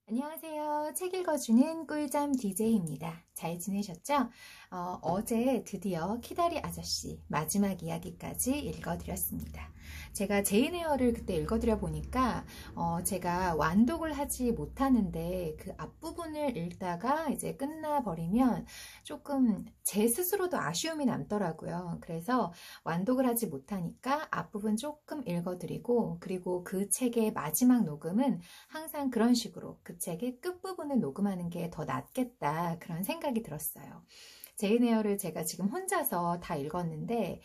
안녕하세요. 책 읽어주는 꿀잠 DJ입니다. 잘 지내셨죠? 어제 드디어 키다리 아저씨 마지막 이야기까지 읽어드렸습니다. 제가 제인 에어를 그때 읽어드려 보니까 제가 완독을 하지 못하는데 그 앞부분을 읽다가 이제 끝나버리면 조금 제 스스로도 아쉬움이 남더라고요. 그래서 완독을 하지 못하니까 앞부분 조금 읽어드리고, 그리고 그 책의 마지막 녹음은 항상 그런 식으로 그 책의 끝부분을 녹음하는 게 더 낫겠다, 그런 생각이 들었어요. 제인 에어를 제가 지금 혼자서 다 읽었는데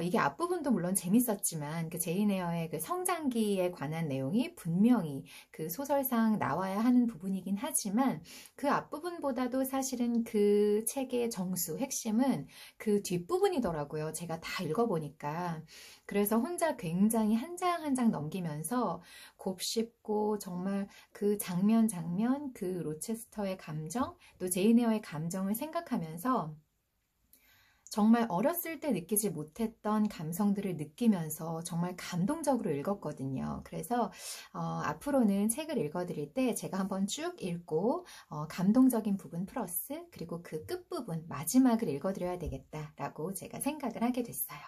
이게 앞부분도 물론 재밌었지만 그 제인 에어의 그 성장기에 관한 내용이 분명히 그 소설상 나와야 하는 부분이긴 하지만 그 앞부분보다도 사실은 그 책의 정수, 핵심은 그 뒷부분이더라고요. 제가 다 읽어보니까. 그래서 혼자 굉장히 한 장 한 장 넘기면서 곱씹고 정말 그 장면 그 로체스터의 감정, 또 제인 에어의 감정을 생각하면서 정말 어렸을 때 느끼지 못했던 감성들을 느끼면서 정말 감동적으로 읽었거든요. 그래서 앞으로는 책을 읽어드릴 때 제가 한번 쭉 읽고 감동적인 부분 플러스 그리고 그 끝부분 마지막을 읽어드려야 되겠다라고 제가 생각을 하게 됐어요.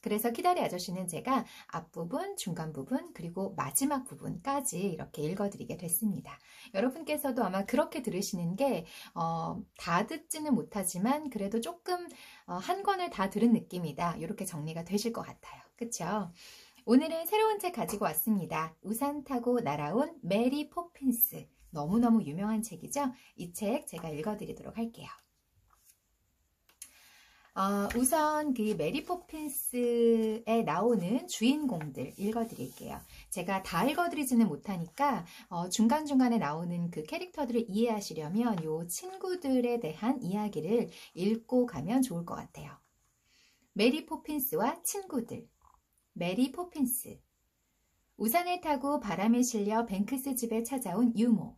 그래서 키다리 아저씨는 제가 앞부분, 중간 부분, 그리고 마지막 부분까지 이렇게 읽어드리게 됐습니다. 여러분께서도 아마 그렇게 들으시는 게 다 듣지는 못하지만 그래도 조금 한 권을 다 들은 느낌이다, 이렇게 정리가 되실 것 같아요. 그쵸? 오늘은 새로운 책 가지고 왔습니다. 우산 타고 날아온 메리 포핀스. 너무너무 유명한 책이죠? 이 책 제가 읽어드리도록 할게요. 우선 그 메리 포핀스에 나오는 주인공들 읽어드릴게요. 제가 다 읽어드리지는 못하니까 중간중간에 나오는 그 캐릭터들을 이해하시려면 이 친구들에 대한 이야기를 읽고 가면 좋을 것 같아요. 메리 포핀스와 친구들. 메리 포핀스. 우산을 타고 바람에 실려 뱅크스 집에 찾아온 유모.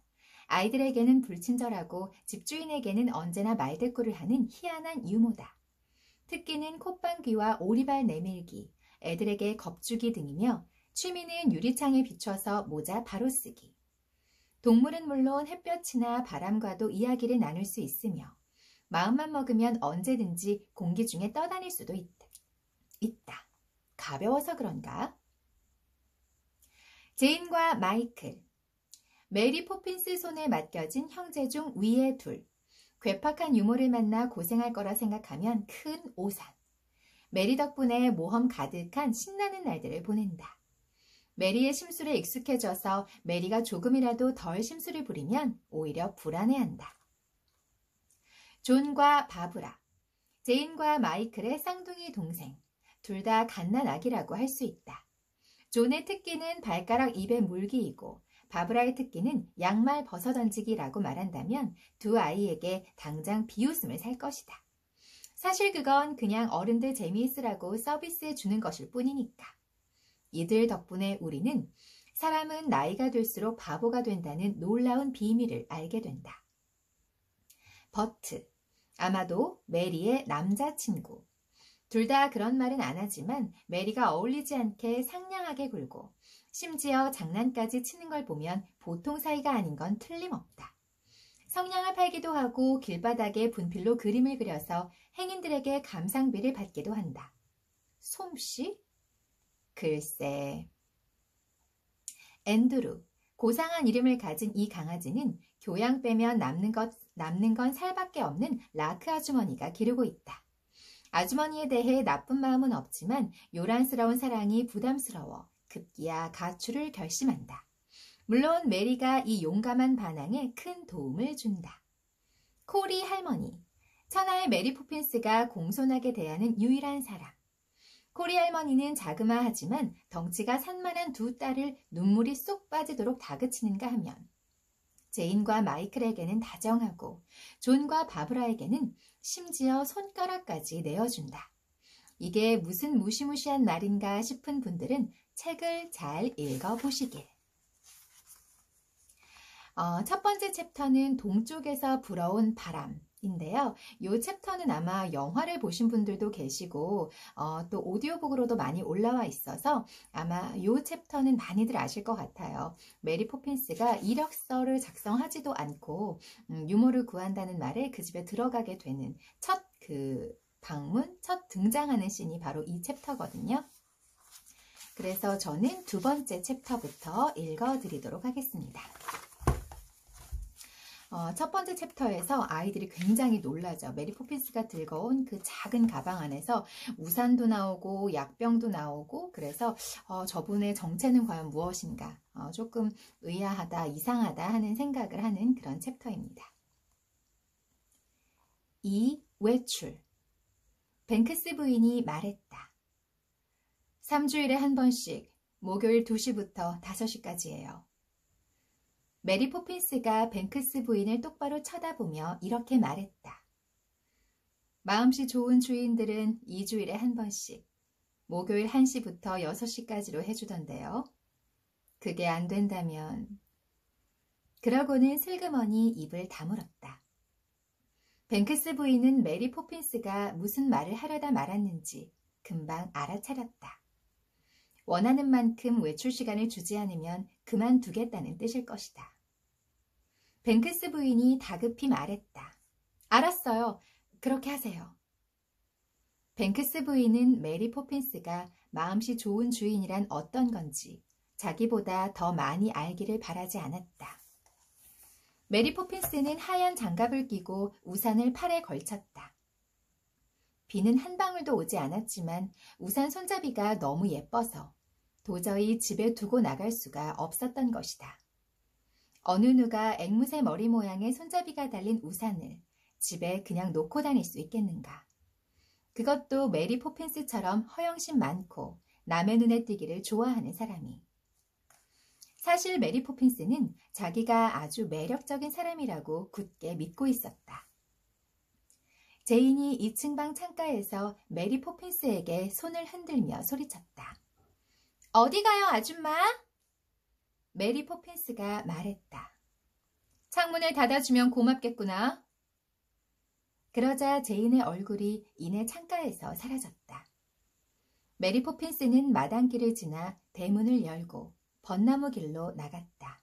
아이들에게는 불친절하고 집주인에게는 언제나 말대꾸를 하는 희한한 유모다. 특기는 콧방귀와 오리발 내밀기, 애들에게 겁주기 등이며 취미는 유리창에 비춰서 모자 바로 쓰기. 동물은 물론 햇볕이나 바람과도 이야기를 나눌 수 있으며 마음만 먹으면 언제든지 공기 중에 떠다닐 수도 있다. 가벼워서 그런가? 제인과 마이클. 메리 포핀스 손에 맡겨진 형제 중 위의 둘. 괴팍한 유모를 만나 고생할 거라 생각하면 큰 오산. 메리 덕분에 모험 가득한 신나는 날들을 보낸다. 메리의 심술에 익숙해져서 메리가 조금이라도 덜 심술을 부리면 오히려 불안해한다. 존과 바브라. 제인과 마이클의 쌍둥이 동생. 둘 다 갓난아기라고 할 수 있다. 존의 특기는 발가락 입에 물기이고 바브라의 특기는 양말 벗어던지기라고 말한다면 두 아이에게 당장 비웃음을 살 것이다. 사실 그건 그냥 어른들 재미있으라고 서비스해 주는 것일 뿐이니까. 이들 덕분에 우리는 사람은 나이가 들수록 바보가 된다는 놀라운 비밀을 알게 된다. 버트. 아마도 메리의 남자친구. 둘 다 그런 말은 안 하지만 메리가 어울리지 않게 상냥하게 굴고 심지어 장난까지 치는 걸 보면 보통 사이가 아닌 건 틀림없다. 성냥을 팔기도 하고 길바닥에 분필로 그림을 그려서 행인들에게 감상비를 받기도 한다. 솜씨? 글쎄. 앤드루. 고상한 이름을 가진 이 강아지는 교양 빼면 남는 건 살밖에 없는 라크 아주머니가 기르고 있다. 아주머니에 대해 나쁜 마음은 없지만 요란스러운 사랑이 부담스러워 급기야 가출을 결심한다. 물론 메리가 이 용감한 반항에 큰 도움을 준다. 코리 할머니. 천하의 메리 포핀스가 공손하게 대하는 유일한 사람. 코리 할머니는 자그마하지만 덩치가 산만한 두 딸을 눈물이 쏙 빠지도록 다그치는가 하면 제인과 마이클에게는 다정하고 존과 바브라에게는 심지어 손가락까지 내어준다. 이게 무슨 무시무시한 말인가 싶은 분들은 책을 잘 읽어보시길. 첫 번째 챕터는 동쪽에서 불어온 바람, 인데요. 이 챕터는 아마 영화를 보신 분들도 계시고 또 오디오북으로도 많이 올라와 있어서 아마 이 챕터는 많이들 아실 것 같아요. 메리 포핀스가 이력서를 작성하지도 않고 유모를 구한다는 말에 그 집에 들어가게 되는 첫 방문, 첫 등장하는 씬이 바로 이 챕터거든요. 그래서 저는 두 번째 챕터부터 읽어드리도록 하겠습니다. 첫 번째 챕터에서 아이들이 굉장히 놀라죠. 메리 포핀스가 들고 온 그 작은 가방 안에서 우산도 나오고 약병도 나오고 그래서 저분의 정체는 과연 무엇인가 조금 의아하다, 이상하다 하는 생각을 하는 그런 챕터입니다. 2. 외출. 뱅크스 부인이 말했다. 3주일에 한 번씩 목요일 2시부터 5시까지예요. 메리 포핀스가 뱅크스 부인을 똑바로 쳐다보며 이렇게 말했다. 마음씨 좋은 주인들은 2주일에 한 번씩 목요일 1시부터 6시까지로 해주던데요. 그게 안 된다면... 그러고는 슬그머니 입을 다물었다. 뱅크스 부인은 메리 포핀스가 무슨 말을 하려다 말았는지 금방 알아차렸다. 원하는 만큼 외출 시간을 주지 않으면 그만두겠다는 뜻일 것이다. 뱅크스 부인이 다급히 말했다. 알았어요. 그렇게 하세요. 뱅크스 부인은 메리 포핀스가 마음씨 좋은 주인이란 어떤 건지 자기보다 더 많이 알기를 바라지 않았다. 메리 포핀스는 하얀 장갑을 끼고 우산을 팔에 걸쳤다. 비는 한 방울도 오지 않았지만 우산 손잡이가 너무 예뻐서 도저히 집에 두고 나갈 수가 없었던 것이다. 어느 누가 앵무새 머리 모양의 손잡이가 달린 우산을 집에 그냥 놓고 다닐 수 있겠는가. 그것도 메리 포핀스처럼 허영심 많고 남의 눈에 띄기를 좋아하는 사람이. 사실 메리 포핀스는 자기가 아주 매력적인 사람이라고 굳게 믿고 있었다. 제인이 2층 방 창가에서 메리 포핀스에게 손을 흔들며 소리쳤다. 어디 가요, 아줌마? 메리 포핀스가 말했다. 창문을 닫아주면 고맙겠구나. 그러자 제인의 얼굴이 이내 창가에서 사라졌다. 메리 포핀스는 마당길을 지나 대문을 열고 벚나무 길로 나갔다.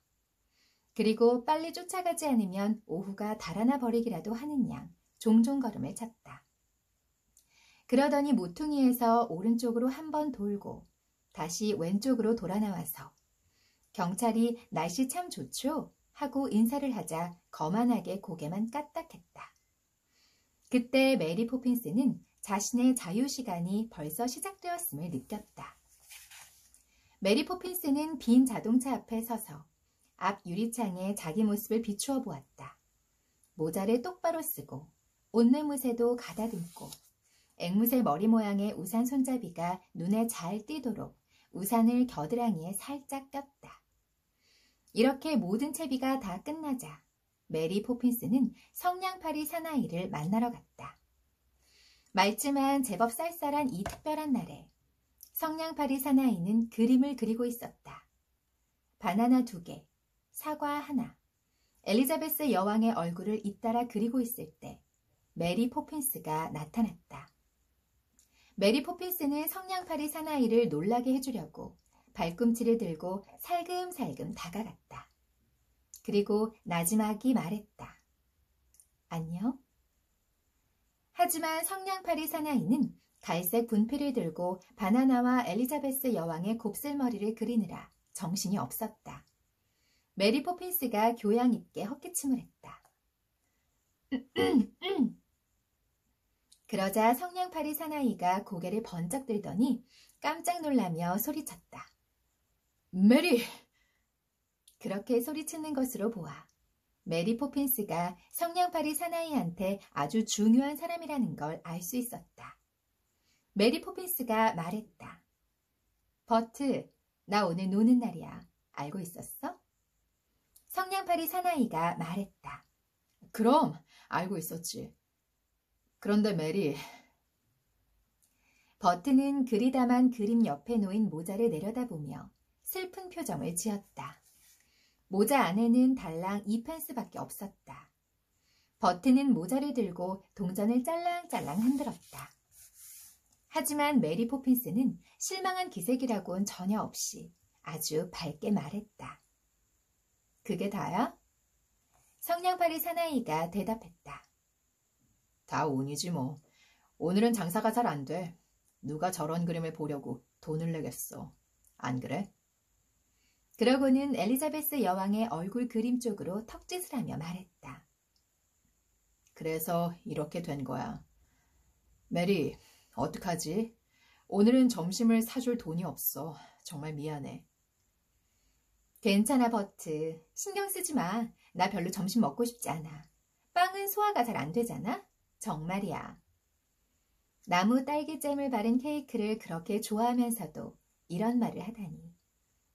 그리고 빨리 쫓아가지 않으면 오후가 달아나 버리기라도 하는 양 종종 걸음을 쳤다. 그러더니 모퉁이에서 오른쪽으로 한 번 돌고 다시 왼쪽으로 돌아 나와서 경찰이 날씨 참 좋죠? 하고 인사를 하자 거만하게 고개만 까딱했다. 그때 메리 포핀스는 자신의 자유시간이 벌써 시작되었음을 느꼈다. 메리 포핀스는 빈 자동차 앞에 서서 앞 유리창에 자기 모습을 비추어 보았다. 모자를 똑바로 쓰고 옷매무새도 가다듬고 앵무새 머리 모양의 우산 손잡이가 눈에 잘 띄도록 우산을 겨드랑이에 살짝 꼈다. 이렇게 모든 채비가 다 끝나자 메리 포핀스는 성냥팔이 사나이를 만나러 갔다. 맑지만 제법 쌀쌀한 이 특별한 날에 성냥팔이 사나이는 그림을 그리고 있었다. 바나나 2개, 사과 하나, 엘리자베스 여왕의 얼굴을 잇따라 그리고 있을 때 메리 포핀스가 나타났다. 메리 포핀스는 성냥팔이 사나이를 놀라게 해주려고 발꿈치를 들고 살금살금 다가갔다. 그리고 나지막이 말했다. 안녕? 하지만 성냥팔이 사나이는 갈색 분필을 들고 바나나와 엘리자베스 여왕의 곱슬머리를 그리느라 정신이 없었다. 메리 포핀스가 교양 있게 헛기침을 했다. 그러자 성냥팔이 사나이가 고개를 번쩍 들더니 깜짝 놀라며 소리쳤다. 메리! 그렇게 소리치는 것으로 보아 메리 포핀스가 성냥팔이 사나이한테 아주 중요한 사람이라는 걸 알 수 있었다. 메리 포핀스가 말했다. 버트, 나 오늘 노는 날이야. 알고 있었어? 성냥팔이 사나이가 말했다. 그럼 알고 있었지. 그런데 메리... 버트는 그리다만 그림 옆에 놓인 모자를 내려다보며 슬픈 표정을 지었다. 모자 안에는 달랑 2펜스밖에 없었다. 버트는 모자를 들고 동전을 짤랑짤랑 흔들었다. 하지만 메리 포핀스는 실망한 기색이라고는 전혀 없이 아주 밝게 말했다. 그게 다야? 성냥팔이 사나이가 대답했다. 다 운이지 뭐. 오늘은 장사가 잘 안 돼. 누가 저런 그림을 보려고 돈을 내겠어. 안 그래? 그러고는 엘리자베스 여왕의 얼굴 그림 쪽으로 턱짓을 하며 말했다. 그래서 이렇게 된 거야. 메리, 어떡하지? 오늘은 점심을 사줄 돈이 없어. 정말 미안해. 괜찮아, 버트. 신경 쓰지 마. 나 별로 점심 먹고 싶지 않아. 빵은 소화가 잘 안 되잖아? 정말이야. 나무 딸기잼을 바른 케이크를 그렇게 좋아하면서도 이런 말을 하다니.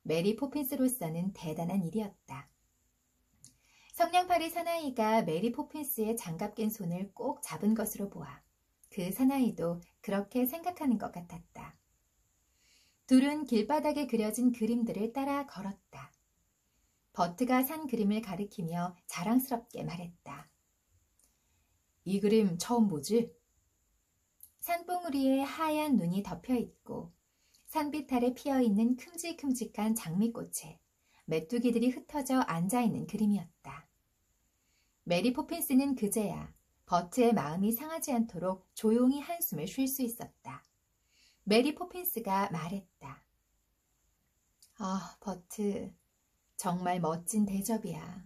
메리 포핀스로서는 대단한 일이었다. 성냥팔이 사나이가 메리 포핀스의 장갑 낀 손을 꼭 잡은 것으로 보아 그 사나이도 그렇게 생각하는 것 같았다. 둘은 길바닥에 그려진 그림들을 따라 걸었다. 버트가 산 그림을 가리키며 자랑스럽게 말했다. 이 그림 처음 보지? 산봉우리에 하얀 눈이 덮여있고 산빛 아래 피어있는 큼직큼직한 장미꽃에 메뚜기들이 흩어져 앉아있는 그림이었다. 메리 포핀스는 그제야 버트의 마음이 상하지 않도록 조용히 한숨을 쉴 수 있었다. 메리 포핀스가 말했다. 아, 버트, 정말 멋진 대접이야.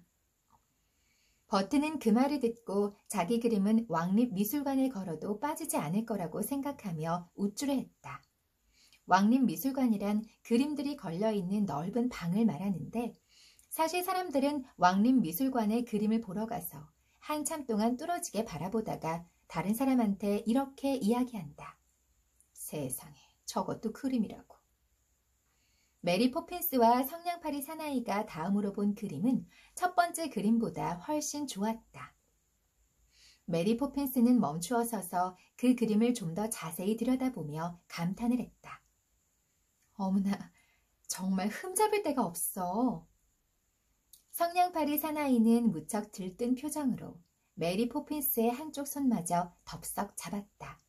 버트는 그 말을 듣고 자기 그림은 왕립미술관에 걸어도 빠지지 않을 거라고 생각하며 우쭐해했다. 왕립미술관이란 그림들이 걸려있는 넓은 방을 말하는데 사실 사람들은 왕립미술관에 그림을 보러 가서 한참 동안 뚫어지게 바라보다가 다른 사람한테 이렇게 이야기한다. 세상에, 저것도 그림이라고. 메리 포핀스와 성냥팔이 사나이가 다음으로 본 그림은 첫 번째 그림보다 훨씬 좋았다. 메리 포핀스는 멈추어 서서 그 그림을 좀 더 자세히 들여다보며 감탄을 했다. 어머나, 정말 흠잡을 데가 없어. 성냥팔이 사나이는 무척 들뜬 표정으로 메리 포핀스의 한쪽 손마저 덥석 잡았다.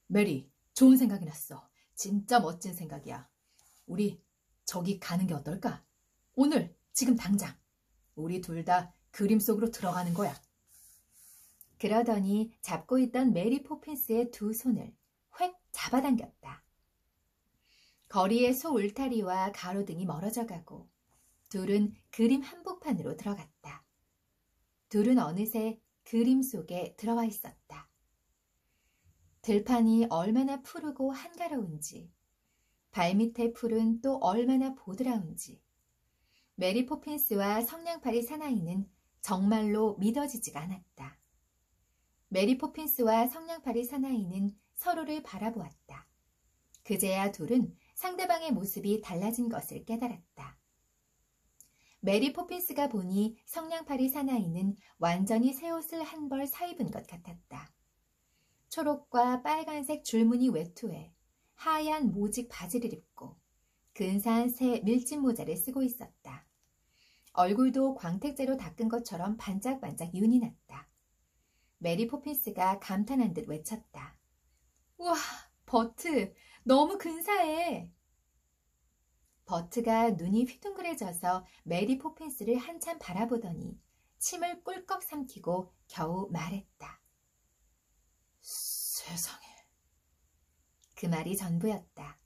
메리, 좋은 생각이 났어. 진짜 멋진 생각이야. 우리 저기 가는 게 어떨까? 오늘, 지금 당장. 우리 둘 다 그림 속으로 들어가는 거야. 그러더니 잡고 있던 메리 포핀스의 두 손을 획 잡아당겼다. 거리의 소 울타리와 가로등이 멀어져 가고 둘은 그림 한복판으로 들어갔다. 둘은 어느새 그림 속에 들어와 있었다. 들판이 얼마나 푸르고 한가로운지, 발밑의 풀은 또 얼마나 보드라운지, 메리 포핀스와 성냥팔이 사나이는 정말로 믿어지지가 않았다. 메리 포핀스와 성냥팔이 사나이는 서로를 바라보았다. 그제야 둘은 상대방의 모습이 달라진 것을 깨달았다. 메리 포핀스가 보니 성냥팔이 사나이는 완전히 새 옷을 한 벌 사입은 것 같았다. 초록과 빨간색 줄무늬 외투에 하얀 모직 바지를 입고 근사한 새 밀짚 모자를 쓰고 있었다. 얼굴도 광택제로 닦은 것처럼 반짝반짝 윤이 났다. 메리 포핀스가 감탄한 듯 외쳤다. 우와, 버트, 너무 근사해. 버트가 눈이 휘둥그레져서 메리 포핀스를 한참 바라보더니 침을 꿀꺽 삼키고 겨우 말했다. 세상에. 그 말이 전부였다.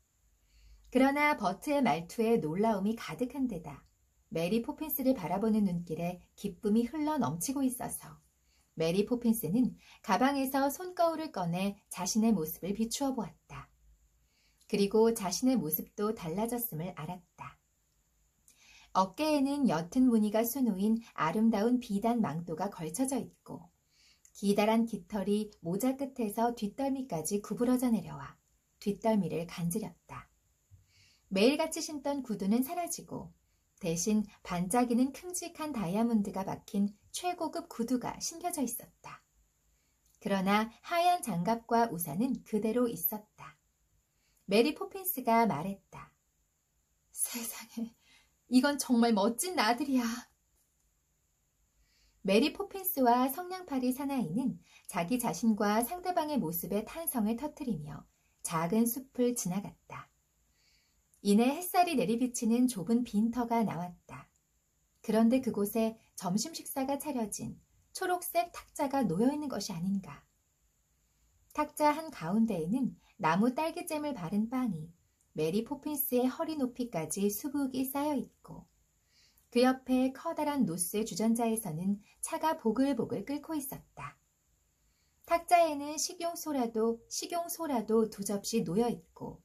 그러나 버트의 말투에 놀라움이 가득한 데다 메리 포핀스를 바라보는 눈길에 기쁨이 흘러 넘치고 있어서 메리 포핀스는 가방에서 손거울을 꺼내 자신의 모습을 비추어 보았다. 그리고 자신의 모습도 달라졌음을 알았다. 어깨에는 옅은 무늬가 수놓인 아름다운 비단 망토가 걸쳐져 있고 기다란 깃털이 모자 끝에서 뒷덜미까지 구부러져 내려와 뒷덜미를 간지렸다. 매일같이 신던 구두는 사라지고 대신 반짝이는 큼직한 다이아몬드가 박힌 최고급 구두가 신겨져 있었다. 그러나 하얀 장갑과 우산은 그대로 있었다. 메리 포핀스가 말했다. 세상에, 이건 정말 멋진 나들이야. 메리 포핀스와 성냥팔이 사나이는 자기 자신과 상대방의 모습에 탄성을 터뜨리며 작은 숲을 지나갔다. 이내 햇살이 내리비치는 좁은 빈터가 나왔다. 그런데 그곳에 점심 식사가 차려진 초록색 탁자가 놓여있는 것이 아닌가. 탁자 한가운데에는 나무 딸기잼을 바른 빵이 메리 포핀스의 허리 높이까지 수북이 쌓여있고 그 옆에 커다란 노스의 주전자에서는 차가 보글보글 끓고 있었다. 탁자에는 식용소라도 2접시 놓여있고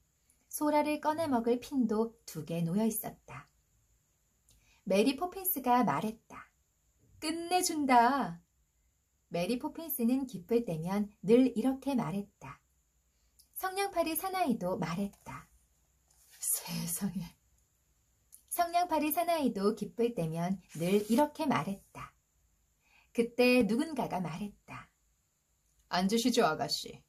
소라를 꺼내 먹을 핀도 2개 놓여있었다. 메리 포핀스가 말했다. 끝내준다. 메리 포핀스는 기쁠 때면 늘 이렇게 말했다. 성냥팔이 사나이도 말했다. 세상에. 성냥팔이 사나이도 기쁠 때면 늘 이렇게 말했다. 그때 누군가가 말했다. 앉으시죠, 아가씨.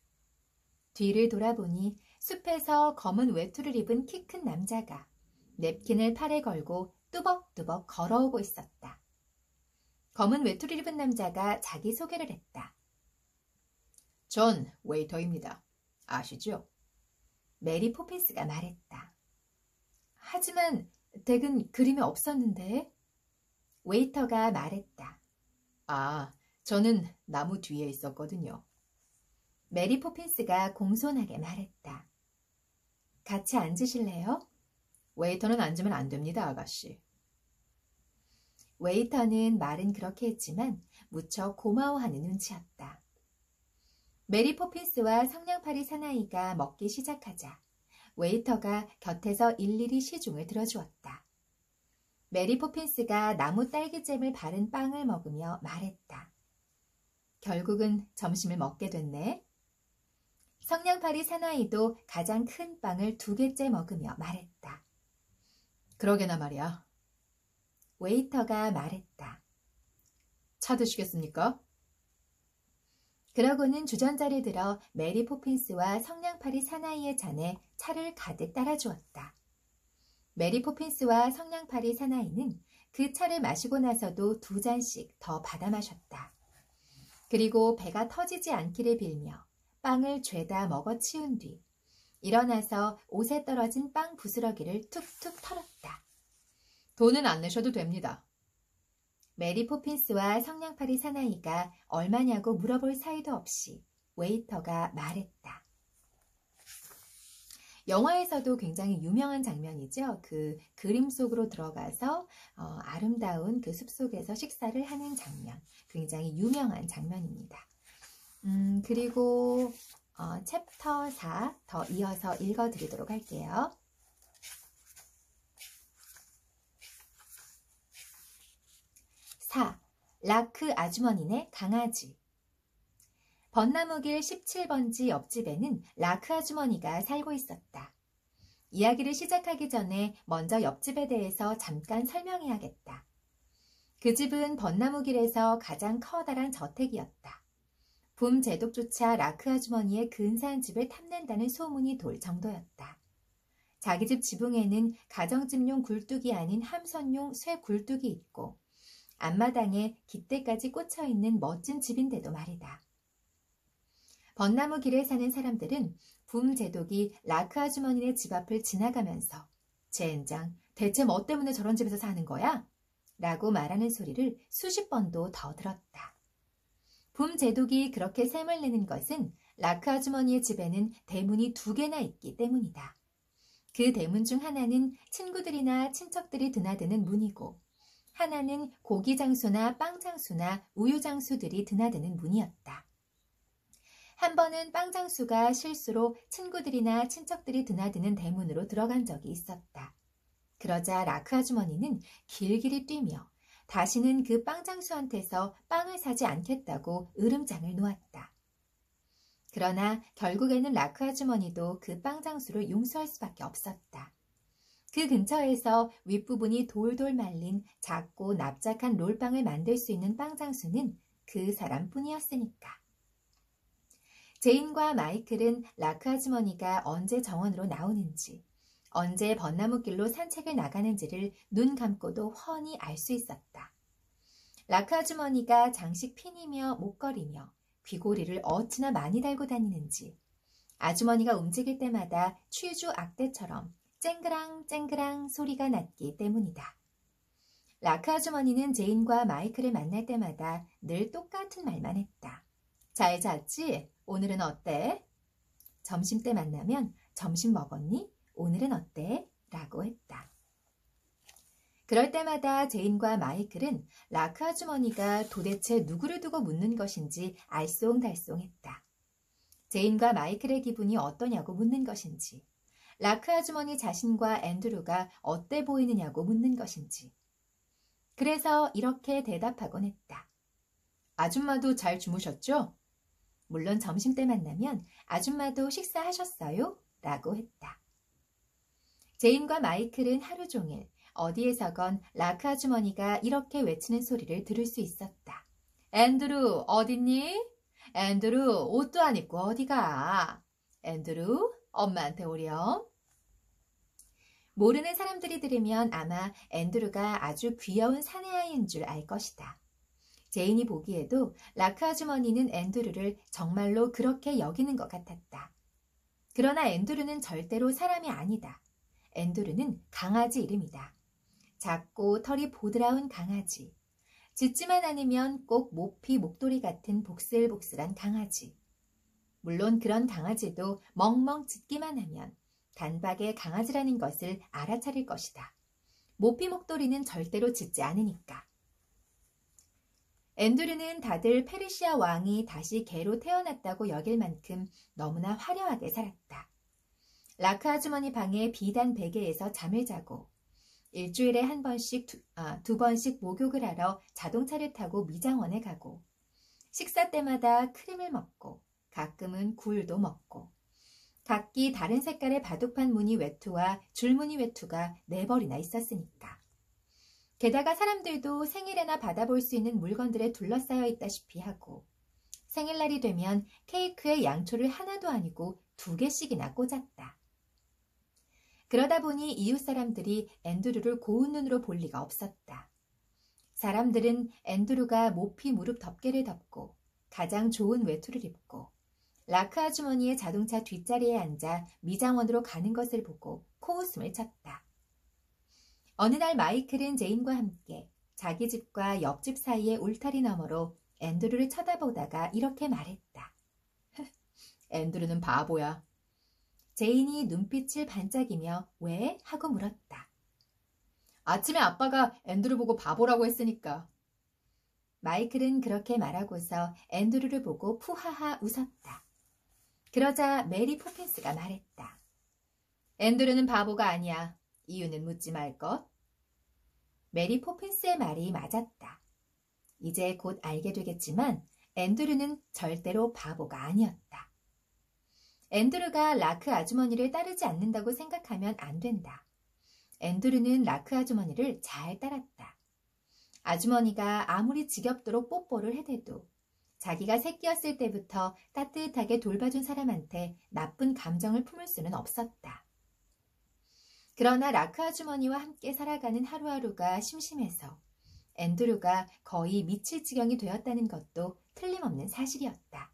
뒤를 돌아보니 숲에서 검은 외투를 입은 키 큰 남자가 냅킨을 팔에 걸고 뚜벅뚜벅 걸어오고 있었다. 검은 외투를 입은 남자가 자기 소개를 했다. 전 웨이터입니다. 아시죠? 메리 포핀스가 말했다. 하지만 댁은 그림이 없었는데? 웨이터가 말했다. 아, 저는 나무 뒤에 있었거든요. 메리 포핀스가 공손하게 말했다. 같이 앉으실래요? 웨이터는 앉으면 안 됩니다, 아가씨. 웨이터는 말은 그렇게 했지만 무척 고마워하는 눈치였다. 메리 포핀스와 성냥팔이 사나이가 먹기 시작하자 웨이터가 곁에서 일일이 시중을 들어주었다. 메리 포핀스가 나무 딸기잼을 바른 빵을 먹으며 말했다. 결국은 점심을 먹게 됐네. 성냥팔이 사나이도 가장 큰 빵을 2개째 먹으며 말했다. 그러게나 말이야. 웨이터가 말했다. 차 드시겠습니까? 그러고는 주전자를 들어 메리 포핀스와 성냥팔이 사나이의 잔에 차를 가득 따라주었다. 메리 포핀스와 성냥팔이 사나이는 그 차를 마시고 나서도 2잔씩 더 받아 마셨다. 그리고 배가 터지지 않기를 빌며 빵을 죄다 먹어치운 뒤 일어나서 옷에 떨어진 빵 부스러기를 툭툭 털었다. 돈은 안 내셔도 됩니다. 메리 포핀스와 성냥팔이 사나이가 얼마냐고 물어볼 사이도 없이 웨이터가 말했다. 영화에서도 굉장히 유명한 장면이죠. 그 그림 속으로 들어가서 아름다운 그 숲속에서 식사를 하는 장면. 굉장히 유명한 장면입니다. 그리고 챕터 4 더 이어서 읽어드리도록 할게요. 4. 라크 아주머니네 강아지. 벚나무길 17번지 옆집에는 라크 아주머니가 살고 있었다. 이야기를 시작하기 전에 먼저 옆집에 대해서 잠깐 설명해야겠다. 그 집은 벚나무길에서 가장 커다란 저택이었다. 붐 제독조차 라크 아주머니의 근사한 집을 탐낸다는 소문이 돌 정도였다. 자기 집 지붕에는 가정집용 굴뚝이 아닌 함선용 쇠 굴뚝이 있고 앞마당에 깃대까지 꽂혀있는 멋진 집인데도 말이다. 벚나무 길에 사는 사람들은 붐 제독이 라크 아주머니네 집 앞을 지나가면서 젠장, 대체 뭐 때문에 저런 집에서 사는 거야? 라고 말하는 소리를 수십 번도 더 들었다. 붐 제독이 그렇게 샘을 내는 것은 라크 아주머니의 집에는 대문이 2개나 있기 때문이다. 그 대문 중 하나는 친구들이나 친척들이 드나드는 문이고 하나는 고기 장수나 빵 장수나 우유 장수들이 드나드는 문이었다. 한 번은 빵 장수가 실수로 친구들이나 친척들이 드나드는 대문으로 들어간 적이 있었다. 그러자 라크 아주머니는 길길이 뛰며 다시는 그 빵 장수한테서 빵을 사지 않겠다고 으름장을 놓았다. 그러나 결국에는 라크 아주머니도 그 빵 장수를 용서할 수밖에 없었다. 그 근처에서 윗부분이 돌돌 말린 작고 납작한 롤빵을 만들 수 있는 빵 장수는 그 사람뿐이었으니까. 제인과 마이클은 라크 아주머니가 언제 정원으로 나오는지, 언제 벚나무길로 산책을 나가는지를 눈 감고도 훤히 알 수 있었다. 라크 아주머니가 장식 핀이며 목걸이며 귀고리를 어찌나 많이 달고 다니는지 아주머니가 움직일 때마다 취주 악대처럼 쨍그랑 쨍그랑 소리가 났기 때문이다. 라크 아주머니는 제인과 마이클을 만날 때마다 늘 똑같은 말만 했다. 잘 잤지? 오늘은 어때? 점심때 만나면 점심 먹었니? 오늘은 어때? 라고 했다. 그럴 때마다 제인과 마이클은 라크 아주머니가 도대체 누구를 두고 묻는 것인지 알쏭달쏭했다. 제인과 마이클의 기분이 어떠냐고 묻는 것인지, 라크 아주머니 자신과 앤드루가 어때 보이느냐고 묻는 것인지. 그래서 이렇게 대답하곤 했다. 아줌마도 잘 주무셨죠? 물론 점심때 만나면 아줌마도 식사하셨어요? 라고 했다. 제인과 마이클은 하루 종일 어디에서건 라크 아주머니가 이렇게 외치는 소리를 들을 수 있었다. 앤드루 어딨니? 앤드루 옷도 안 입고 어디가? 앤드루 엄마한테 오렴. 모르는 사람들이 들으면 아마 앤드루가 아주 귀여운 사내아이인 줄 알 것이다. 제인이 보기에도 라크 아주머니는 앤드루를 정말로 그렇게 여기는 것 같았다. 그러나 앤드루는 절대로 사람이 아니다. 앤드루는 강아지 이름이다. 작고 털이 보드라운 강아지. 짖지만 않으면 꼭 모피 목도리 같은 복슬복슬한 강아지. 물론 그런 강아지도 멍멍 짖기만 하면 단박에 강아지라는 것을 알아차릴 것이다. 모피 목도리는 절대로 짖지 않으니까. 앤드루는 다들 페르시아 왕이 다시 개로 태어났다고 여길 만큼 너무나 화려하게 살았다. 라크 아주머니 방에 비단 베개에서 잠을 자고 일주일에 한 번씩 두 번씩 목욕을 하러 자동차를 타고 미장원에 가고 식사 때마다 크림을 먹고 가끔은 굴도 먹고 각기 다른 색깔의 바둑판 무늬 외투와 줄무늬 외투가 4벌이나 있었으니까. 게다가 사람들도 생일에나 받아볼 수 있는 물건들에 둘러싸여 있다시피 하고 생일날이 되면 케이크에 양초를 하나도 아니고 2개씩이나 꽂았다. 그러다 보니 이웃 사람들이 앤드루를 고운 눈으로 볼 리가 없었다. 사람들은 앤드루가 모피 무릎 덮개를 덮고 가장 좋은 외투를 입고 라크 아주머니의 자동차 뒷자리에 앉아 미장원으로 가는 것을 보고 코웃음을 쳤다. 어느 날 마이클은 제인과 함께 자기 집과 옆집 사이의 울타리 너머로 앤드루를 쳐다보다가 이렇게 말했다. 앤드루는 바보야. 제인이 눈빛을 반짝이며 왜? 하고 물었다. 아침에 아빠가 앤드루 보고 바보라고 했으니까. 마이클은 그렇게 말하고서 앤드루를 보고 푸하하 웃었다. 그러자 메리 포핀스가 말했다. 앤드루는 바보가 아니야. 이유는 묻지 말 것. 메리 포핀스의 말이 맞았다. 이제 곧 알게 되겠지만 앤드루는 절대로 바보가 아니었다. 앤드루가 라크 아주머니를 따르지 않는다고 생각하면 안 된다. 앤드루는 라크 아주머니를 잘 따랐다. 아주머니가 아무리 지겹도록 뽀뽀를 해대도 자기가 새끼였을 때부터 따뜻하게 돌봐준 사람한테 나쁜 감정을 품을 수는 없었다. 그러나 라크 아주머니와 함께 살아가는 하루하루가 심심해서 앤드루가 거의 미칠 지경이 되었다는 것도 틀림없는 사실이었다.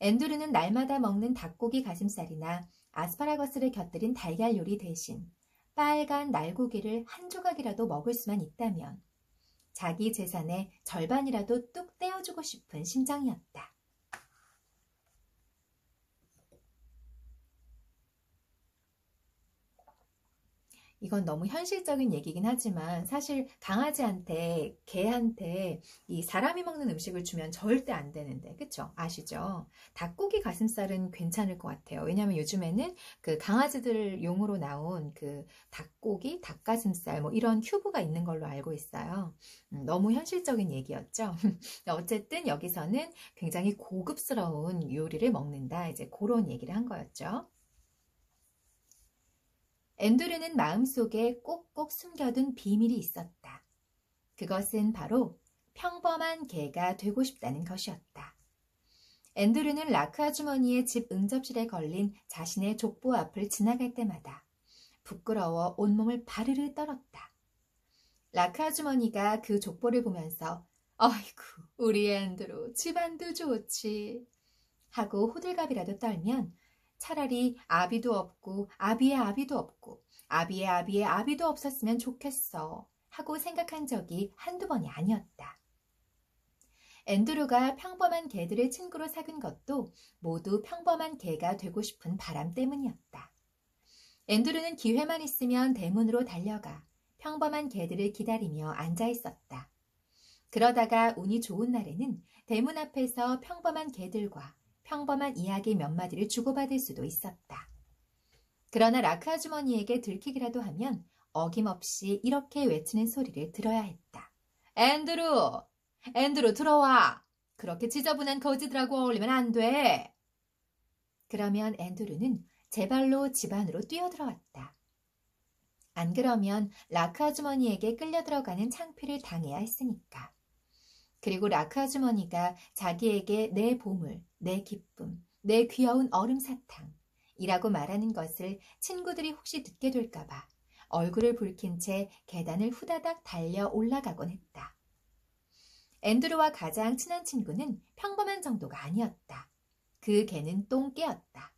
앤드루는 날마다 먹는 닭고기 가슴살이나 아스파라거스를 곁들인 달걀 요리 대신 빨간 날고기를 한 조각이라도 먹을 수만 있다면 자기 재산의 절반이라도 뚝 떼어주고 싶은 심정이었다. 이건 너무 현실적인 얘기긴 하지만 사실 강아지한테, 개한테 이 사람이 먹는 음식을 주면 절대 안 되는데, 그쵸? 아시죠? 닭고기 가슴살은 괜찮을 것 같아요. 왜냐면 요즘에는 그 강아지들 용으로 나온 그 닭고기, 닭가슴살 뭐 이런 큐브가 있는 걸로 알고 있어요. 너무 현실적인 얘기였죠? 어쨌든 여기서는 굉장히 고급스러운 요리를 먹는다. 이제 그런 얘기를 한 거였죠. 앤드루는 마음속에 꼭꼭 숨겨둔 비밀이 있었다. 그것은 바로 평범한 개가 되고 싶다는 것이었다. 앤드루는 라크 아주머니의 집 응접실에 걸린 자신의 족보 앞을 지나갈 때마다 부끄러워 온몸을 바르르 떨었다. 라크 아주머니가 그 족보를 보면서 아이고, 우리 앤드루 집안도 좋지 하고 호들갑이라도 떨면 차라리 아비도 없고 아비의 아비도 없고 아비의 아비의 아비도 없었으면 좋겠어 하고 생각한 적이 한두 번이 아니었다. 앤드루가 평범한 개들을 친구로 사귄 것도 모두 평범한 개가 되고 싶은 바람 때문이었다. 앤드루는 기회만 있으면 대문으로 달려가 평범한 개들을 기다리며 앉아 있었다. 그러다가 운이 좋은 날에는 대문 앞에서 평범한 개들과 평범한 이야기 몇 마디를 주고받을 수도 있었다. 그러나 라크 아주머니에게 들키기라도 하면 어김없이 이렇게 외치는 소리를 들어야 했다. 앤드루! 앤드루 들어와! 그렇게 지저분한 거지들하고 어울리면 안 돼! 그러면 앤드루는 제 발로 집 안으로 뛰어들어왔다. 안 그러면 라크 아주머니에게 끌려 들어가는 창피를 당해야 했으니까. 그리고 라크 아주머니가 자기에게 내 보물, 내 기쁨, 내 귀여운 얼음사탕이라고 말하는 것을 친구들이 혹시 듣게 될까봐 얼굴을 붉힌 채 계단을 후다닥 달려 올라가곤 했다. 앤드루와 가장 친한 친구는 평범한 정도가 아니었다. 그 개는 똥개였다.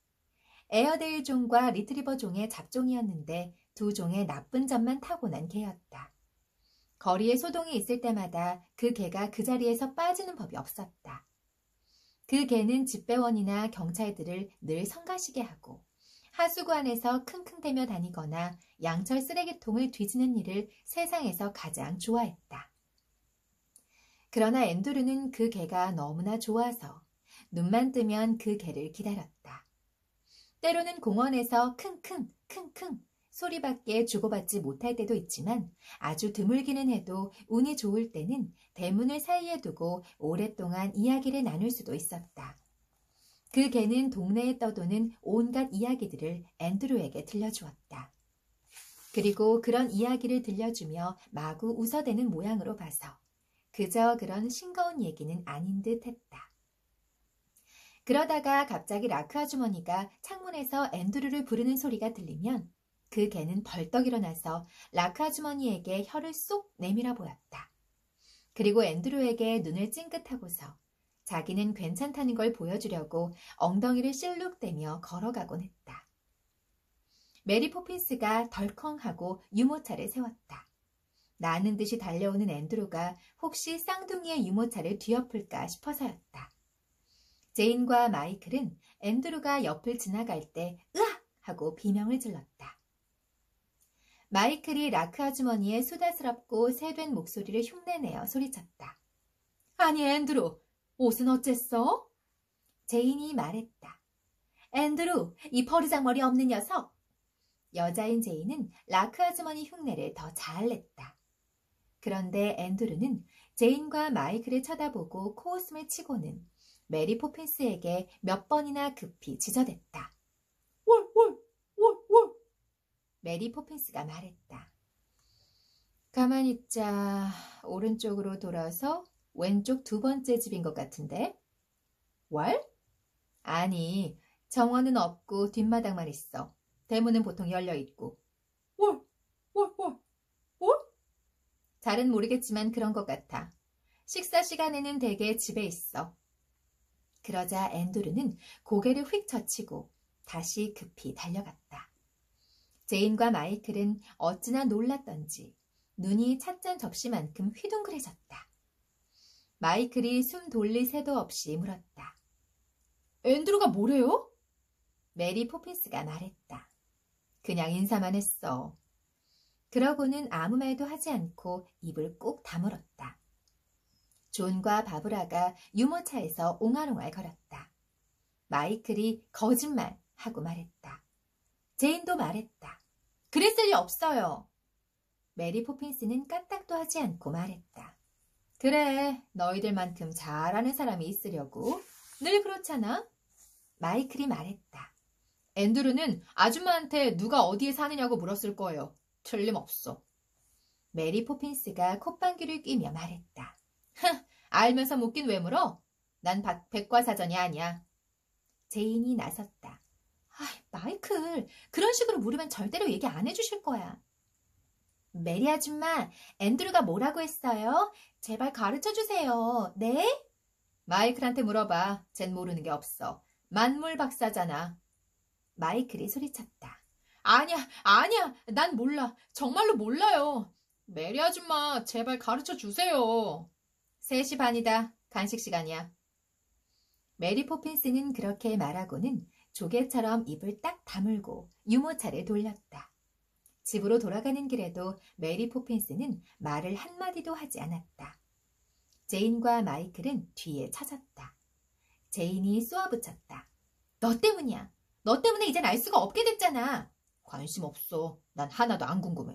에어데일 종과 리트리버 종의 잡종이었는데 두 종의 나쁜 점만 타고난 개였다. 거리에 소동이 있을 때마다 그 개가 그 자리에서 빠지는 법이 없었다. 그 개는 집배원이나 경찰들을 늘 성가시게 하고 하수구 안에서 킁킁대며 다니거나 양철 쓰레기통을 뒤지는 일을 세상에서 가장 좋아했다. 그러나 앤드루는 그 개가 너무나 좋아서 눈만 뜨면 그 개를 기다렸다. 때로는 공원에서 킁킁 킁킁 소리밖에 주고받지 못할 때도 있지만 아주 드물기는 해도 운이 좋을 때는 대문을 사이에 두고 오랫동안 이야기를 나눌 수도 있었다. 그 개는 동네에 떠도는 온갖 이야기들을 앤드루에게 들려주었다. 그리고 그런 이야기를 들려주며 마구 웃어대는 모양으로 봐서 그저 그런 싱거운 얘기는 아닌 듯 했다. 그러다가 갑자기 라크 아주머니가 창문에서 앤드루를 부르는 소리가 들리면 그 개는 벌떡 일어나서 라크 아주머니에게 혀를 쏙 내밀어 보였다. 그리고 앤드루에게 눈을 찡긋하고서 자기는 괜찮다는 걸 보여주려고 엉덩이를 실룩대며 걸어가곤 했다. 메리 포핀스가 덜컹하고 유모차를 세웠다. 나는 듯이 달려오는 앤드루가 혹시 쌍둥이의 유모차를 뒤엎을까 싶어서였다. 제인과 마이클은 앤드루가 옆을 지나갈 때 으악! 하고 비명을 질렀다. 마이클이 라크 아주머니의 수다스럽고 새된 목소리를 흉내내어 소리쳤다. 아니 앤드루, 옷은 어쨌어? 제인이 말했다. 앤드루, 이 버르장머리 없는 녀석! 여자인 제인은 라크 아주머니 흉내를 더 잘 냈다. 그런데 앤드루는 제인과 마이클을 쳐다보고 코웃음을 치고는 메리 포핀스에게 몇 번이나 급히 지저댔다. 월! 메리 포핀스가 말했다. 가만히 있자. 오른쪽으로 돌아서 왼쪽 두 번째 집인 것 같은데. 월? 아니, 정원은 없고 뒷마당만 있어. 대문은 보통 열려있고. 월? 잘은 모르겠지만 그런 것 같아. 식사 시간에는 대개 집에 있어. 그러자 앤드루는 고개를 휙 젖히고 다시 급히 달려갔다. 제인과 마이클은 어찌나 놀랐던지 눈이 찻잔 접시만큼 휘둥그레졌다. 마이클이 숨 돌릴 새도 없이 물었다. 앤드루가 뭐래요? 메리 포핀스가 말했다. 그냥 인사만 했어. 그러고는 아무 말도 하지 않고 입을 꾹 다물었다. 존과 바브라가 유모차에서 옹알옹알 걸었다. 마이클이 거짓말 하고 말했다. 제인도 말했다. 그랬을 리 없어요. 메리 포핀스는 까딱도 하지 않고 말했다. 그래, 너희들만큼 잘하는 사람이 있으려고. 늘 그렇잖아. 마이클이 말했다. 앤드루는 아줌마한테 누가 어디에 사느냐고 물었을 거예요. 틀림없어. 메리 포핀스가 콧방귀를 뀌며 말했다. 알면서 묻긴 왜 물어? 난 백과사전이 아니야. 제인이 나섰다. 마이클, 그런 식으로 물으면 절대로 얘기 안 해주실 거야. 메리 아줌마, 앤드루가 뭐라고 했어요? 제발 가르쳐주세요. 네? 마이클한테 물어봐. 쟨 모르는 게 없어. 만물 박사잖아. 마이클이 소리쳤다. 아니야, 난 몰라. 정말로 몰라요. 메리 아줌마, 제발 가르쳐주세요. 3시 반이다. 간식 시간이야. 메리 포핀스는 그렇게 말하고는 조개처럼 입을 딱 다물고 유모차를 돌렸다. 집으로 돌아가는 길에도 메리 포핀스는 말을 한마디도 하지 않았다. 제인과 마이클은 뒤에 찾았다. 제인이 쏘아붙였다. 너 때문이야. 너 때문에 이젠 알 수가 없게 됐잖아. 관심 없어. 난 하나도 안 궁금해.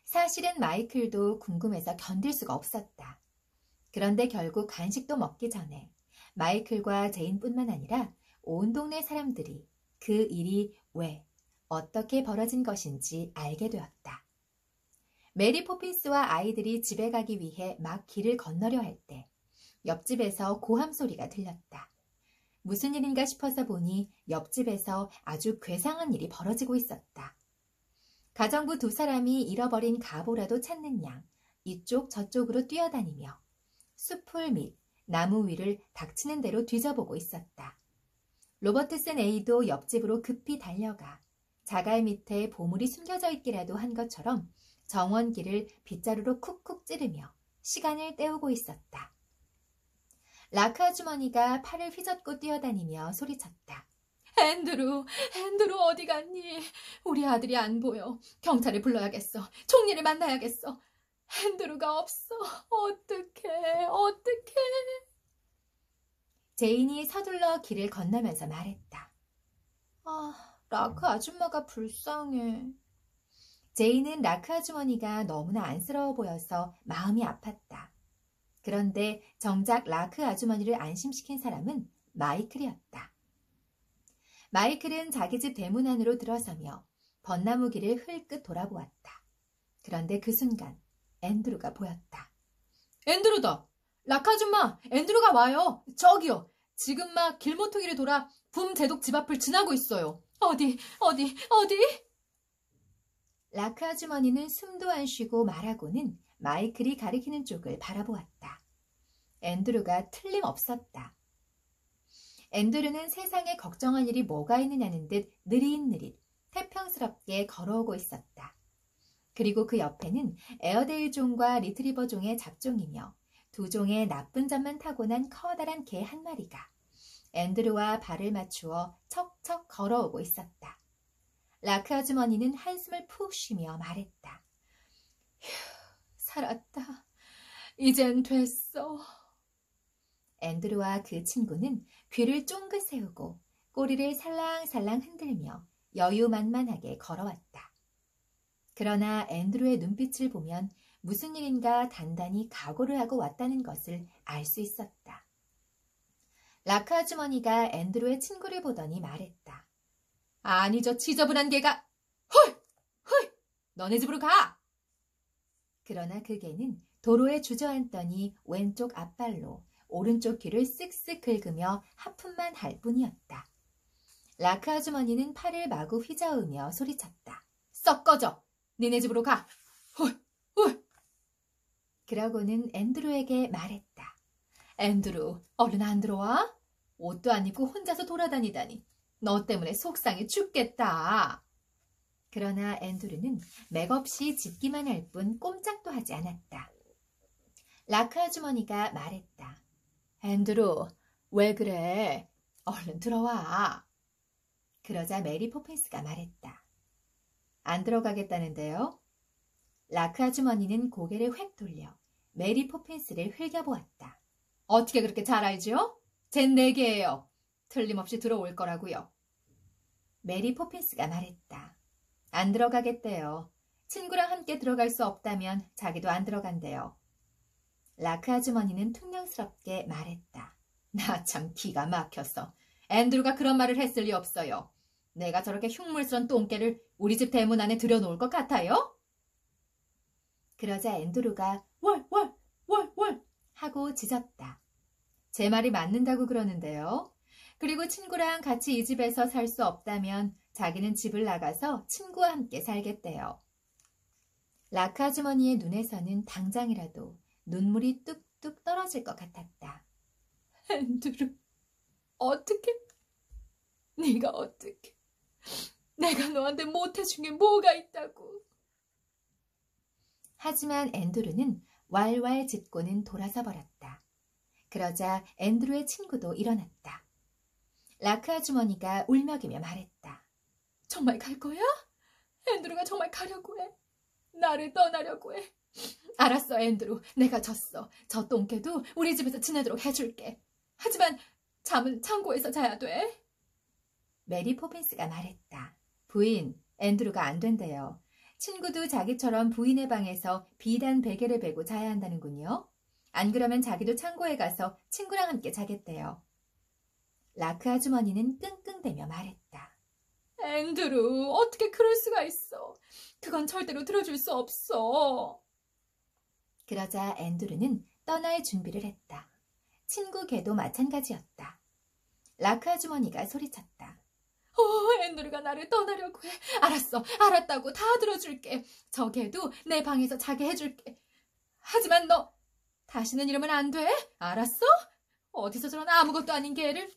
사실은 마이클도 궁금해서 견딜 수가 없었다. 그런데 결국 간식도 먹기 전에 마이클과 제인뿐만 아니라 온 동네 사람들이 그 일이 왜, 어떻게 벌어진 것인지 알게 되었다. 메리 포핀스와 아이들이 집에 가기 위해 막 길을 건너려 할 때 옆집에서 고함 소리가 들렸다. 무슨 일인가 싶어서 보니 옆집에서 아주 괴상한 일이 벌어지고 있었다. 가정부 2사람이 잃어버린 가보라도 찾는 양 이쪽 저쪽으로 뛰어다니며 숲풀 및 나무 위를 닥치는 대로 뒤져보고 있었다. 로버트슨 A도 옆집으로 급히 달려가 자갈 밑에 보물이 숨겨져 있기라도 한 것처럼 정원길을 빗자루로 쿡쿡 찌르며 시간을 때우고 있었다. 라크 아주머니가 팔을 휘젓고 뛰어다니며 소리쳤다. 앤드루 어디 갔니? 우리 아들이 안 보여. 경찰을 불러야겠어. 총리를 만나야겠어. 앤드루가 없어. 어떡해. 제인이 서둘러 길을 건너면서 말했다. 라크 아줌마가 불쌍해. 제인은 라크 아주머니가 너무나 안쓰러워 보여서 마음이 아팠다. 그런데 정작 라크 아주머니를 안심시킨 사람은 마이클이었다. 마이클은 자기 집 대문 안으로 들어서며 벚나무 길을 흘끗 돌아보았다. 그런데 그 순간 앤드루가 보였다. 앤드루다! 라크 아줌마! 앤드루가 와요! 저기요! 지금 막 길모퉁이를 돌아 붐 제독 집 앞을 지나고 있어요. 어디? 라크 아주머니는 숨도 안 쉬고 말하고는 마이클이 가리키는 쪽을 바라보았다. 앤드루가 틀림없었다. 앤드루는 세상에 걱정할 일이 뭐가 있느냐는 듯 느릿느릿 태평스럽게 걸어오고 있었다. 그리고 그 옆에는 에어데일 종과 리트리버 종의 잡종이며 2종의 나쁜 점만 타고난 커다란 개 한 마리가 앤드루와 발을 맞추어 척척 걸어오고 있었다. 라크 아주머니는 한숨을 푹 쉬며 말했다. 휴, 살았다. 이젠 됐어. 앤드루와 그 친구는 귀를 쫑긋 세우고 꼬리를 살랑살랑 흔들며 여유만만하게 걸어왔다. 그러나 앤드루의 눈빛을 보면 무슨 일인가 단단히 각오를 하고 왔다는 것을 알 수 있었다. 라크 아주머니가 앤드루의 친구를 보더니 말했다. 아니 저 지저분한 개가 헐! 너네 집으로 가! 그러나 그 개는 도로에 주저앉더니 왼쪽 앞발로 오른쪽 귀를 쓱쓱 긁으며 하품만 할 뿐이었다. 라크 아주머니는 팔을 마구 휘저으며 소리쳤다. 썩 꺼져! 니네 집으로 가! 헐! 그러고는 앤드루에게 말했다. 앤드루, 얼른 안 들어와? 옷도 안 입고 혼자서 돌아다니다니. 너 때문에 속상해 죽겠다. 그러나 앤드루는 맥없이 짖기만 할 뿐 꼼짝도 하지 않았다. 라크 아주머니가 말했다. 앤드루, 왜 그래? 얼른 들어와. 그러자 메리 포핀스가 말했다. 안 들어가겠다는데요? 라크 아주머니는 고개를 획 돌려 메리 포핀스를 흘겨보았다. 어떻게 그렇게 잘 알죠? 쟨 내 개예요. 틀림없이 들어올 거라고요. 메리 포핀스가 말했다. 안 들어가겠대요. 친구랑 함께 들어갈 수 없다면 자기도 안 들어간대요. 라크 아주머니는 퉁명스럽게 말했다. 나 참 기가 막혔어. 앤드루가 그런 말을 했을 리 없어요. 내가 저렇게 흉물스런 똥개를 우리 집 대문 안에 들여놓을 것 같아요? 그러자 앤드루가 월 하고 짖었다. 제 말이 맞는다고 그러는데요. 그리고 친구랑 같이 이 집에서 살 수 없다면 자기는 집을 나가서 친구와 함께 살겠대요. 라크 아주머니의 눈에서는 당장이라도 눈물이 뚝뚝 떨어질 것 같았다. 앤드루, 어떻게? 네가 어떻게? 내가 너한테 못해준 게 뭐가 있다고? 하지만 앤드루는 왈왈 짖고는 돌아서 버렸다. 그러자 앤드루의 친구도 일어났다. 라크 아주머니가 울먹이며 말했다. 정말 갈 거야? 앤드루가 정말 가려고 해. 나를 떠나려고 해. 알았어, 앤드루. 내가 졌어. 저 똥개도 우리 집에서 지내도록 해줄게. 하지만 잠은 창고에서 자야 돼. 메리 포핀스가 말했다. 부인, 앤드루가 안 된대요. 친구도 자기처럼 부인의 방에서 비단 베개를 베고 자야 한다는군요. 안 그러면 자기도 창고에 가서 친구랑 함께 자겠대요. 라크 아주머니는 끙끙대며 말했다. 앤드루, 어떻게 그럴 수가 있어. 그건 절대로 들어줄 수 없어. 그러자 앤드루는 떠날 준비를 했다. 친구 개도 마찬가지였다. 라크 아주머니가 소리쳤다. 앤드루가 나를 떠나려고 해. 알았어, 알았다고 다 들어줄게. 저 개도 내 방에서 자게 해줄게. 하지만 너 다시는 이러면 안 돼. 알았어? 어디서 저런 아무것도 아닌 개를.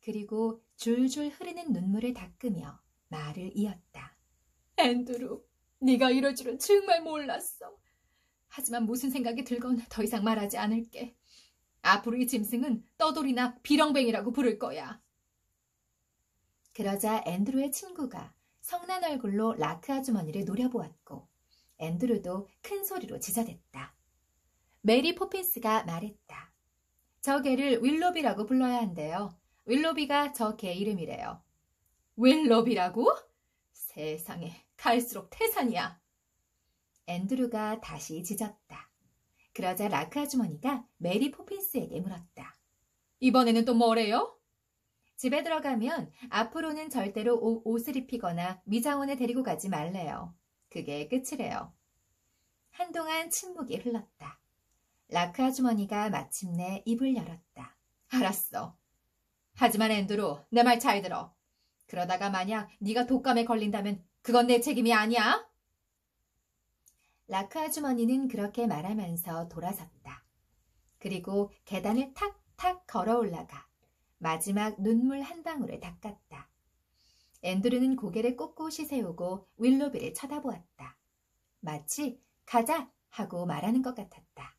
그리고 줄줄 흐르는 눈물을 닦으며 말을 이었다. 앤드루, 네가 이럴 줄은 정말 몰랐어. 하지만 무슨 생각이 들건 더 이상 말하지 않을게. 앞으로 이 짐승은 떠돌이나 비렁뱅이라고 부를 거야. 그러자 앤드루의 친구가 성난 얼굴로 라크 아주머니를 노려보았고 앤드루도 큰 소리로 짖어댔다. 메리 포핀스가 말했다. 저 개를 윌로비라고 불러야 한대요. 윌로비가 저 개 이름이래요. 윌로비라고? 세상에, 갈수록 태산이야. 앤드루가 다시 짖었다. 그러자 라크 아주머니가 메리 포핀스에게 물었다. 이번에는 또 뭐래요? 집에 들어가면 앞으로는 절대로 옷을 입히거나 미장원에 데리고 가지 말래요. 그게 끝이래요. 한동안 침묵이 흘렀다. 라크 아주머니가 마침내 입을 열었다. 알았어. 하지만 앤드루, 내 말 잘 들어. 그러다가 만약 네가 독감에 걸린다면 그건 내 책임이 아니야. 라크 아주머니는 그렇게 말하면서 돌아섰다. 그리고 계단을 탁탁 걸어 올라가 마지막 눈물 한 방울을 닦았다. 앤드루는 고개를 꼿꼿이 세우고 윌로비를 쳐다보았다. 마치 가자 하고 말하는 것 같았다.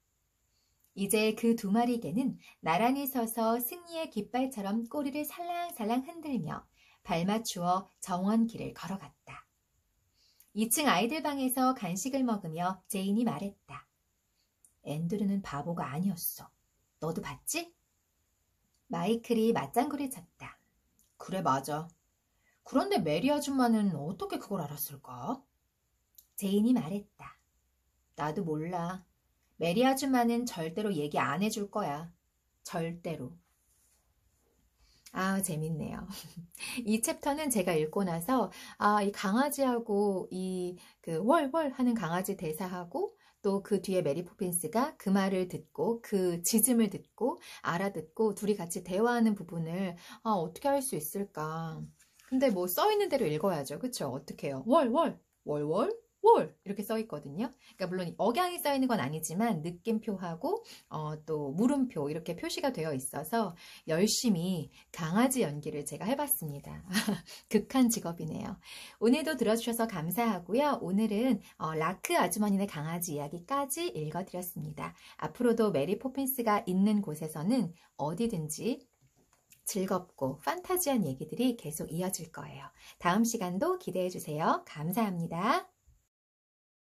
이제 그 두 마리 개는 나란히 서서 승리의 깃발처럼 꼬리를 살랑살랑 흔들며 발맞추어 정원길을 걸어갔다. 2층 아이들 방에서 간식을 먹으며 제인이 말했다. 앤드루는 바보가 아니었어. 너도 봤지? 마이클이 맞장구를 쳤다. 그래, 맞아. 그런데 메리 아줌마는 어떻게 그걸 알았을까? 제인이 말했다. 나도 몰라. 메리 아줌마는 절대로 얘기 안 해줄 거야. 절대로. 아, 재밌네요. 이 챕터는 제가 읽고 나서 이 강아지하고 그 월월 하는 강아지 대사하고 또 그 뒤에 메리 포핀스가 그 말을 듣고 그 짖음을 듣고 알아듣고 둘이 같이 대화하는 부분을 어떻게 할 수 있을까? 근데 뭐 써있는 대로 읽어야죠. 그쵸? 어떻게 해요? 월월, 월월, 월 이렇게 써 있거든요. 그러니까 물론 억양이 써 있는 건 아니지만 느낌표하고 또 물음표 이렇게 표시가 되어 있어서 열심히 강아지 연기를 제가 해봤습니다. 극한 직업이네요. 오늘도 들어주셔서 감사하고요. 오늘은 라크 아주머니네 강아지 이야기까지 읽어드렸습니다. 앞으로도 메리 포핀스가 있는 곳에서는 어디든지 즐겁고 판타지한 얘기들이 계속 이어질 거예요. 다음 시간도 기대해 주세요. 감사합니다.